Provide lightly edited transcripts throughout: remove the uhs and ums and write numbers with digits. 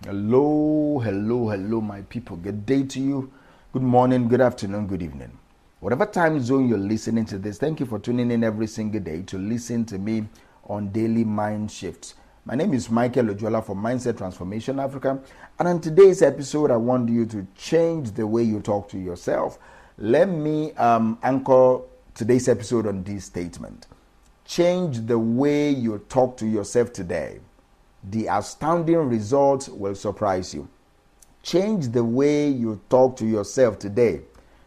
Hello, hello, hello, my people. Good day to you. Good morning, good afternoon, good evening. Whatever time zone you're listening to this, thank you for tuning in every single day to listen to me on Daily Mind Shifts. My name is Michael Ojola from Mindset Transformation Africa. And on today's episode, I want you to change the way you talk to yourself. Let me anchor today's episode on this statement. Change the way you talk to yourself today. The astounding results will surprise you. Change the way you talk to yourself today.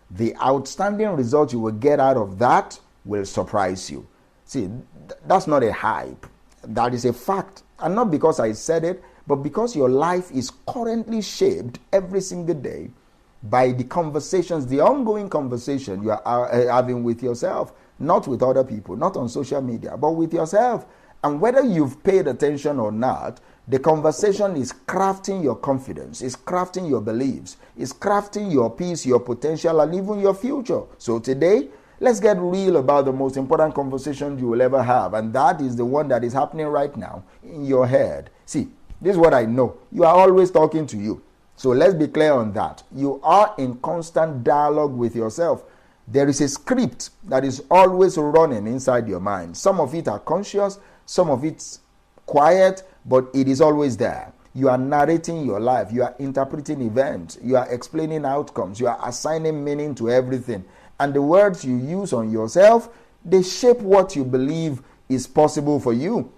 The outstanding results you will get out of that will surprise you. See, that's not a hype. That is a fact. And not because I said it, but because your life is currently shaped every single day by the conversations, the ongoing conversation you are having with yourself, not with other people, not on social media, but with yourself. And whether you've paid attention or not, the conversation is crafting your confidence, is crafting your beliefs, is crafting your peace, your potential, and even your future. So today, let's get real about the most important conversation you will ever have. And that is the one that is happening right now in your head. See, this is what I know. You are always talking to you. So let's be clear on that. You are in constant dialogue with yourself. There is a script that is always running inside your mind. Some of it are conscious, some of it's quiet, but it is always there. You are narrating your life. You are interpreting events. You are explaining outcomes. You are assigning meaning to everything. And the words you use on yourself, they shape what you believe is possible for you.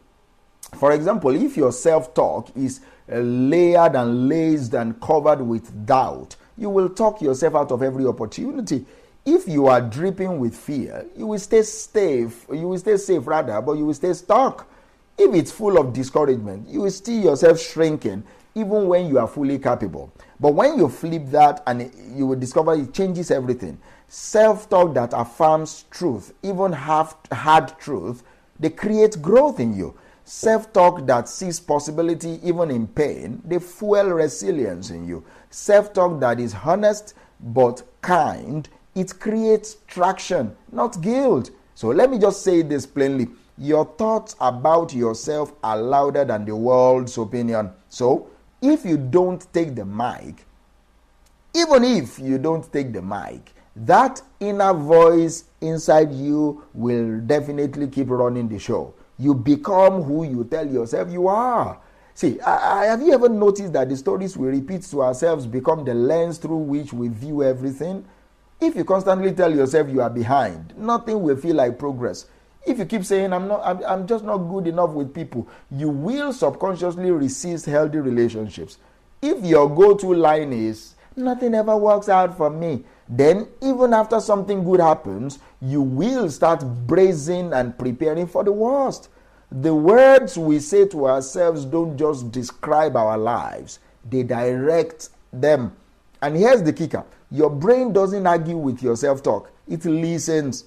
For example, if your self-talk is layered and laced and covered with doubt, you will talk yourself out of every opportunity. If you are dripping with fear, you will stay safe. You will stay safe rather, but you will stay stuck. If it's full of discouragement, you will see yourself shrinking even when you are fully capable. But when you flip that, and you will discover it changes everything. Self-talk that affirms truth, even hard truth, they create growth in you. Self-talk that sees possibility even in pain, they fuel resilience in you. Self-talk that is honest but kind, it creates traction, not guilt. So let me just say this plainly. Your thoughts about yourself are louder than the world's opinion. So if you don't take the mic, even if you don't take the mic, that inner voice inside you will definitely keep running the show. You become who you tell yourself you are. See, have you ever noticed that the stories we repeat to ourselves become the lens through which we view everything? If you constantly tell yourself you are behind, nothing will feel like progress. If you keep saying, I'm just not good enough with people, you will subconsciously resist healthy relationships. If your go-to line is, nothing ever works out for me, then even after something good happens, you will start bracing and preparing for the worst. The words we say to ourselves don't just describe our lives, they direct them. And here's the kicker. Your brain doesn't argue with your self-talk. It listens.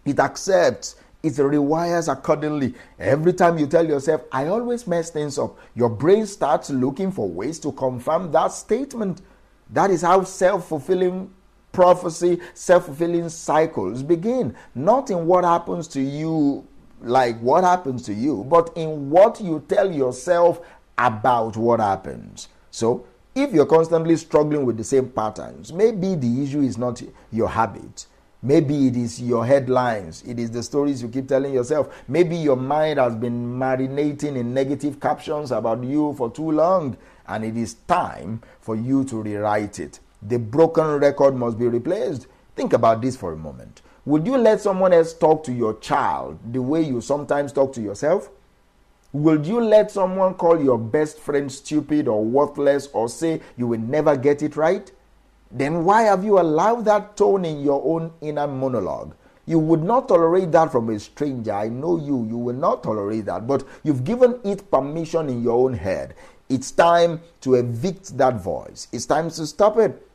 It accepts. It rewires accordingly. Every time you tell yourself, I always mess things up, your brain starts looking for ways to confirm that statement. That is how self-fulfilling prophecy, self-fulfilling cycles begin. Not in what happens to you, like what happens to you, but in what you tell yourself about what happens. So, if you're constantly struggling with the same patterns, maybe the issue is not your habit. Maybe it is your headlines. It is the stories you keep telling yourself. Maybe your mind has been marinating in negative captions about you for too long, and it is time for you to rewrite it. The broken record must be replaced. Think about this for a moment. Would you let someone else talk to your child the way you sometimes talk to yourself? Will you let someone call your best friend stupid or worthless or say you will never get it right? Then why have you allowed that tone in your own inner monologue? You would not tolerate that from a stranger. I know you will not tolerate that, but you've given it permission in your own head. It's time to evict that voice. It's time to stop it.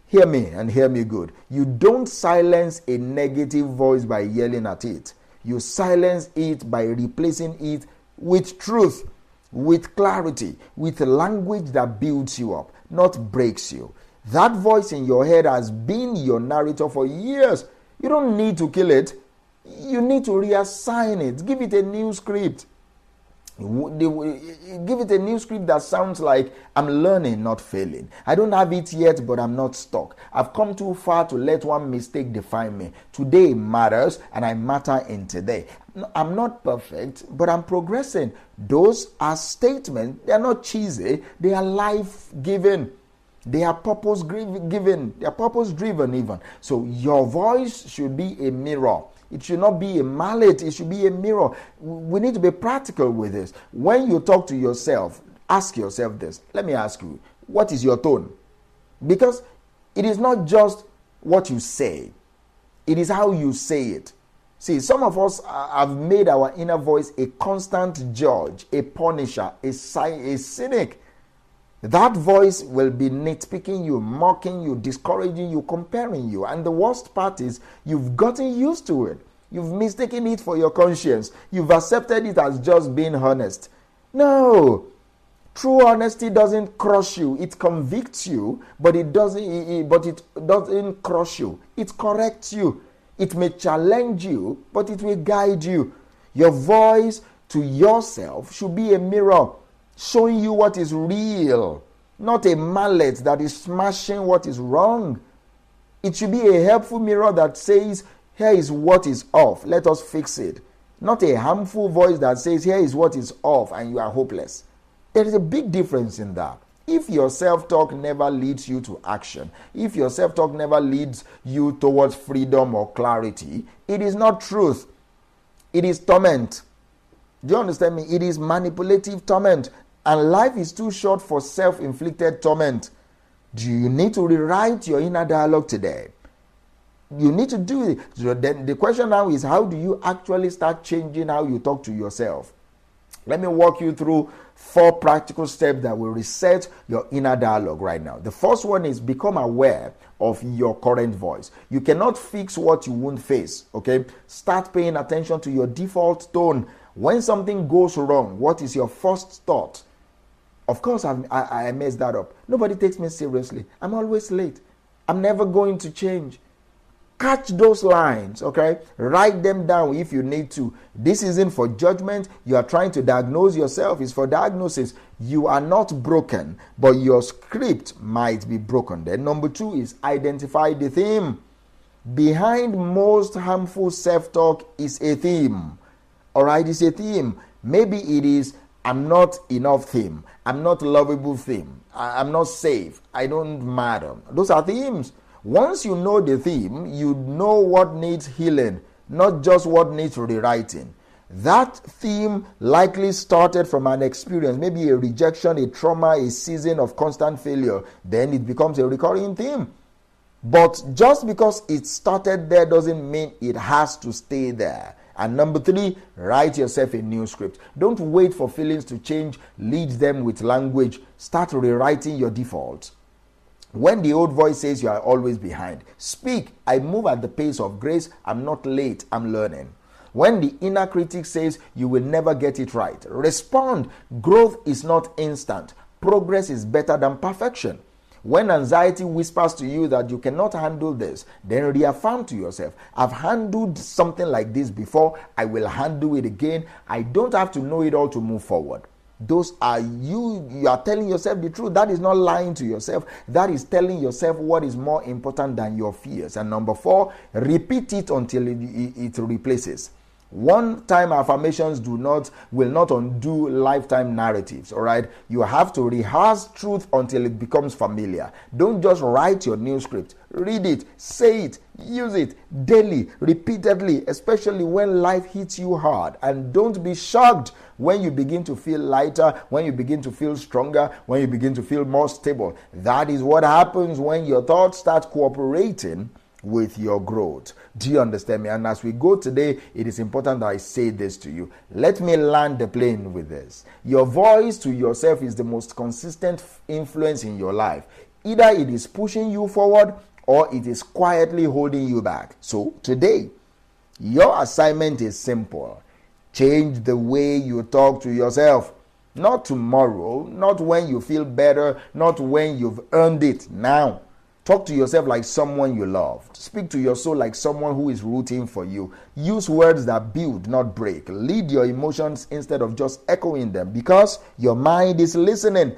Hear me and hear me good. You don't silence a negative voice by yelling at it. You silence it by replacing it with truth, with clarity, with language that builds you up, not breaks you. That voice in your head has been your narrator for years. You don't need to kill it. You need to reassign it. Give it a new script. Give it a new script that sounds like I'm learning, not failing. I don't have it yet, but I'm not stuck. I've come too far to let one mistake define me. Today matters, and I matter in today. I'm not perfect, but I'm progressing. Those are statements. They are not cheesy. They are life-giving. They are purpose-given. They are purpose-driven even. So your voice should be a mirror. It should not be a mallet. It should be a mirror. We need to be practical with this. When you talk to yourself, ask yourself this. Let me ask you, what is your tone? Because it is not just what you say. It is how you say it. See, some of us have made our inner voice a constant judge, a punisher, a cynic. That voice will be nitpicking you, mocking you, discouraging you, comparing you. And the worst part is you've gotten used to it. You've mistaken it for your conscience. You've accepted it as just being honest. No. True honesty doesn't crush you. It convicts you, but it doesn't crush you. It corrects you. It may challenge you, but it will guide you. Your voice to yourself should be a mirror, showing you what is real, not a mallet that is smashing what is wrong. It should be a helpful mirror that says, here is what is off, let us fix it. Not a harmful voice that says, here is what is off and you are hopeless. There is a big difference in that. If your self-talk never leads you to action, if your self-talk never leads you towards freedom or clarity, it is not truth. It is torment. Do you understand me? It is manipulative torment. And life is too short for self-inflicted torment. Do you need to rewrite your inner dialogue today? You need to do it. So then the question now is, how do you actually start changing how you talk to yourself? Let me walk you through 4 practical steps that will reset your inner dialogue right now. The first one is become aware of your current voice. You cannot fix what you won't face, okay? Start paying attention to your default tone. When something goes wrong, what is your first thought? Of course, I messed that up. Nobody takes me seriously. I'm always late. I'm never going to change. Catch those lines, okay? Write them down if you need to. This isn't for judgment. You are trying to diagnose yourself. It's for diagnosis. You are not broken, but your script might be broken. Then number 2 is identify the theme. Behind most harmful self-talk is a theme. All right, it's a theme. Maybe it is, I'm not enough theme. I'm not lovable theme. I'm not safe. I don't matter. Those are themes. Once you know the theme, you know what needs healing, not just what needs rewriting. That theme likely started from an experience, maybe a rejection, a trauma, a season of constant failure. Then it becomes a recurring theme. But just because it started there doesn't mean it has to stay there. And number 3, write yourself a new script. Don't wait for feelings to change. Lead them with language. Start rewriting your defaults. When the old voice says you are always behind, speak, I move at the pace of grace. I'm not late. I'm learning. When the inner critic says you will never get it right, respond. Growth is not instant. Progress is better than perfection. When anxiety whispers to you that you cannot handle this, then reaffirm to yourself, I've handled something like this before. I will handle it again. I don't have to know it all to move forward. Those are you are telling yourself the truth. That is not lying to yourself. That is telling yourself what is more important than your fears. And number 4, repeat it until it replaces. One-time affirmations will not undo lifetime narratives, all right? You have to rehearse truth until it becomes familiar. Don't just write your new script. Read it, say it, use it daily, repeatedly, especially when life hits you hard. And don't be shocked when you begin to feel lighter, when you begin to feel stronger, when you begin to feel more stable. That is what happens when your thoughts start cooperating with your growth. Do you understand me? And as we go today, it is important that I say this to you. Let me land the plane with this. Your voice to yourself is the most consistent influence in your life. Either it is pushing you forward or it is quietly holding you back. So today, your assignment is simple. Change the way you talk to yourself. Not tomorrow, not when you feel better, not when you've earned it. Now. Talk to yourself like someone you love. Speak to your soul like someone who is rooting for you. Use words that build, not break. Lead your emotions instead of just echoing them, because your mind is listening